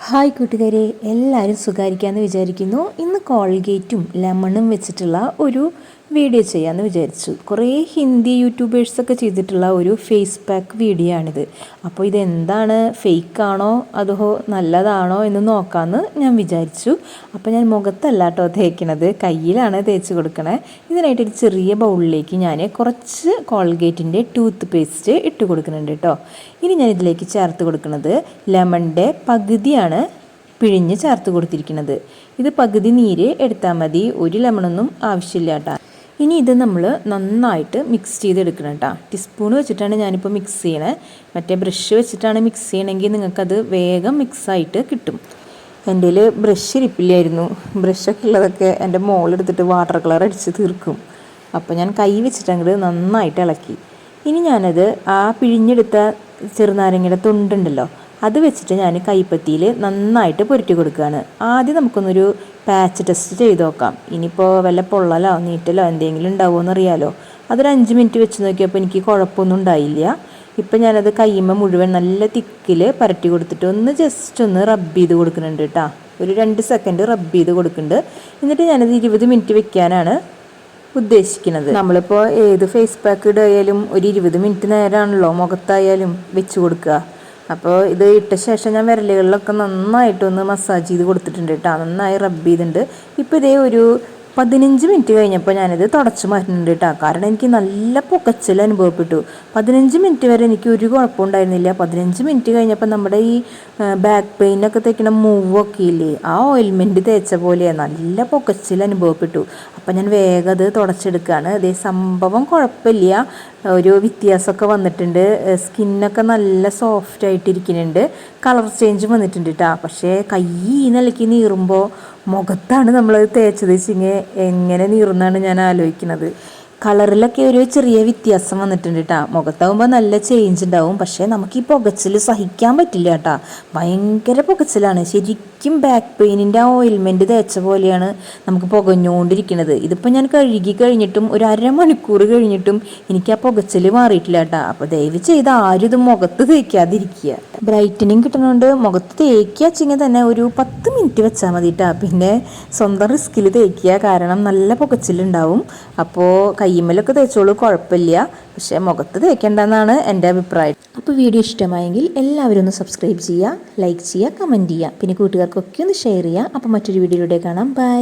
Hi കൂട്ടുകാരെ, എല്ലാവരും സുഖമായിരിക്കാമെന്ന് വിചാരിക്കുന്നു. ഇന്ന് കോൾഗേറ്റും ലെമണും വെച്ചിട്ടുള്ള ഒരു വീഡിയോ ചെയ്യാമെന്ന് വിചാരിച്ചു. കുറേ ഹിന്ദി യൂട്യൂബേഴ്സൊക്കെ ചെയ്തിട്ടുള്ള ഒരു ഫേസ് പാക്ക് വീഡിയോ ആണിത്. അപ്പോൾ ഇതെന്താണ്, ഫേക്കാണോ അതോ നല്ലതാണോ എന്ന് നോക്കാമെന്ന് ഞാൻ വിചാരിച്ചു. അപ്പോൾ ഞാൻ മുഖത്തല്ല കേട്ടോ തേക്കണത്, കയ്യിലാണ് തേച്ച് കൊടുക്കണേ. ഇതിനായിട്ട് ഒരു ചെറിയ ബൗളിലേക്ക് ഞാൻ കുറച്ച് കോൾഗേറ്റിൻ്റെ ടൂത്ത് പേസ്റ്റ് ഇട്ട് കൊടുക്കുന്നുണ്ട് കേട്ടോ. ഇനി ഞാൻ ഇതിലേക്ക് ചേർത്ത് കൊടുക്കുന്നത് ലെമണിൻ്റെ പകുതിയാണ് പിഴിഞ്ഞ് ചേർത്ത് കൊടുത്തിരിക്കുന്നത്. ഇത് പകുതി നീര് എടുത്താൽ മതി, ഒരു ലെമണൊന്നും ആവശ്യമില്ല കേട്ടോ. ഇനി ഇത് നമ്മൾ നന്നായിട്ട് മിക്സ് ചെയ്തെടുക്കണം കേട്ടോ. ടീസ്പൂൺ വെച്ചിട്ടാണ് ഞാനിപ്പോൾ മിക്സ് ചെയ്യണേ. മറ്റേ ബ്രഷ് വെച്ചിട്ടാണ് മിക്സ് ചെയ്യണമെങ്കിൽ നിങ്ങൾക്കത് വേഗം മിക്സായിട്ട് കിട്ടും. എൻ്റെ കയ്യിൽ ബ്രഷ് ഇരിപ്പില്ലായിരുന്നു. ബ്രഷൊക്കെ ഉള്ളതൊക്കെ എൻ്റെ മോളെടുത്തിട്ട് വാട്ടർ കളർ അടിച്ച് തീർക്കും. അപ്പോൾ ഞാൻ കൈ വെച്ചിട്ടങ്ങോട്ട് നന്നായിട്ട് ഇളക്കി. ഇനി ഞാനത് ആ പിഴിഞ്ഞെടുത്ത ചെറുനാരങ്ങയുടെ തൊണ്ടുണ്ടല്ലോ, അത് വെച്ചിട്ട് ഞാൻ കൈപ്പത്തിയിൽ നന്നായിട്ട് പുരട്ടി കൊടുക്കുകയാണ്. ആദ്യം നമുക്കൊന്നൊരു പാച്ച് ടെസ്റ്റ് ചെയ്ത് നോക്കാം. ഇനിയിപ്പോൾ വല്ല പൊള്ളലോ നീറ്റലോ എന്തെങ്കിലും ഉണ്ടാവുമോ എന്നറിയാലോ. അതൊരു 5 മിനിറ്റ് വെച്ച് നോക്കിയപ്പോൾ എനിക്ക് കുഴപ്പമൊന്നും ഉണ്ടായില്ല. ഇപ്പം ഞാനത് കൈയ്യുമ്മ മുഴുവൻ നല്ല തിക്കിൽ പരട്ടി കൊടുത്തിട്ട് ജസ്റ്റ് ഒന്ന് റബ്ബ് ചെയ്ത് കൊടുക്കുന്നുണ്ട് കേട്ടോ. ഒരു 2 സെക്കൻഡ് റബ്ബ് ചെയ്ത് കൊടുക്കുന്നുണ്ട്. എന്നിട്ട് ഞാനത് 20 മിനിറ്റ് വെക്കാനാണ് ഉദ്ദേശിക്കുന്നത്. നമ്മളിപ്പോൾ ഏത് ഫേസ് പാക്ക് ഇടായാലും ഒരു 20 മിനിറ്റ് നേരമാണല്ലോ മുഖത്തായാലും വെച്ച് കൊടുക്കുക. അപ്പോൾ ഇത് ഇട്ട ശേഷം ഞാൻ വിരലുകളിലൊക്കെ നന്നായിട്ടൊന്ന് മസാജ് ചെയ്ത് കൊടുത്തിട്ടുണ്ട് കേട്ടോ. നന്നായി റബ്ബ് ചെയ്തിട്ടുണ്ട്. ഇപ്പോൾ ഇതേ ഒരു 15 മിനിറ്റ് കഴിഞ്ഞപ്പോൾ ഞാനിത് തുടച്ച് മാറ്റുന്നുണ്ട് കേട്ടോ. കാരണം എനിക്ക് നല്ല പുകച്ചിൽ അനുഭവപ്പെട്ടു. 15 മിനിറ്റ് വരെ എനിക്ക് ഒരു കുഴപ്പമുണ്ടായിരുന്നില്ല. 15 മിനിറ്റ് കഴിഞ്ഞപ്പോൾ നമ്മുടെ ഈ ബാക്ക് പെയിനൊക്കെ തേക്കുന്ന മൂവൊക്കെ ഇല്ലേ, ആ ഓയിൽമെൻറ്റ് തേച്ച പോലെയാണ് നല്ല പുകച്ചിൽ അനുഭവപ്പെട്ടു. അപ്പം ഞാൻ വേഗം അത് തുടച്ചെടുക്കുകയാണ്. അതേ സംഭവം കുഴപ്പമില്ല, ഒരു വ്യത്യാസമൊക്കെ വന്നിട്ടുണ്ട്. സ്കിന്നൊക്കെ നല്ല സോഫ്റ്റ് ആയിട്ടിരിക്കുന്നുണ്ട്. കളർ ചേഞ്ച് വന്നിട്ടുണ്ട് കേട്ടോ. പക്ഷേ കൈ നിലയ്ക്ക് നീറുമ്പോൾ മുഖത്താണ് നമ്മൾ തേച്ചത് വെച്ചെങ്കിൽ എങ്ങനെ നീറുന്നാണ് ഞാൻ ആലോചിക്കുന്നത്. കളറിലൊക്കെ ഒരു ചെറിയ വ്യത്യാസം വന്നിട്ടുണ്ട് കേട്ടോ. മുഖത്താവുമ്പോൾ നല്ല ചേഞ്ച് ഉണ്ടാവും. പക്ഷേ നമുക്ക് ഈ പുകച്ചിൽ സഹിക്കാൻ പറ്റില്ല കേട്ടോ. ഭയങ്കര പുകച്ചിലാണ്. ശരിക്കും ബാക്ക് പെയിനിൻ്റെ ആ ഓയിൽമെൻറ്റ് തേച്ച പോലെയാണ് നമുക്ക് പുകഞ്ഞുകൊണ്ടിരിക്കുന്നത്. ഇതിപ്പോൾ ഞാൻ കഴുകി കഴിഞ്ഞിട്ടും ഒരു അരമണിക്കൂർ കഴിഞ്ഞിട്ടും എനിക്ക് ആ പുകച്ചിൽ മാറിയിട്ടില്ല കേട്ടോ. അപ്പോൾ ദയവ് ചെയ്ത് ആരും ഇത് മുഖത്ത് തേക്കാതിരിക്കുക. ബ്രൈറ്റനിങ് കിട്ടുന്നതുകൊണ്ട് മുഖത്ത് തേക്കുക വെച്ചെങ്കിൽ തന്നെ ഒരു 10 മിനിറ്റ് വെച്ചാൽ മതി കേട്ടോ. പിന്നെ സ്വന്തം റിസ്കിൽ തേക്കുക, കാരണം നല്ല പുകച്ചിലുണ്ടാവും. അപ്പോൾ കയ്യുമ്മലൊക്കെ തേച്ചോളൂ, കുഴപ്പമില്ല. പക്ഷേ മുഖത്ത് തേക്കേണ്ടെന്നാണ് എൻ്റെ അഭിപ്രായം. അപ്പോൾ വീഡിയോ ഇഷ്ടമായെങ്കിൽ എല്ലാവരും ഒന്ന് സബ്സ്ക്രൈബ് ചെയ്യുക, ലൈക്ക് ചെയ്യുക, കമൻറ്റ് ചെയ്യുക. പിന്നെ കൂട്ടുകാർക്കൊക്കെ ഒന്ന് ഷെയർ ചെയ്യുക. അപ്പോൾ മറ്റൊരു വീഡിയോയിലൂടെ കാണാം. ബൈ.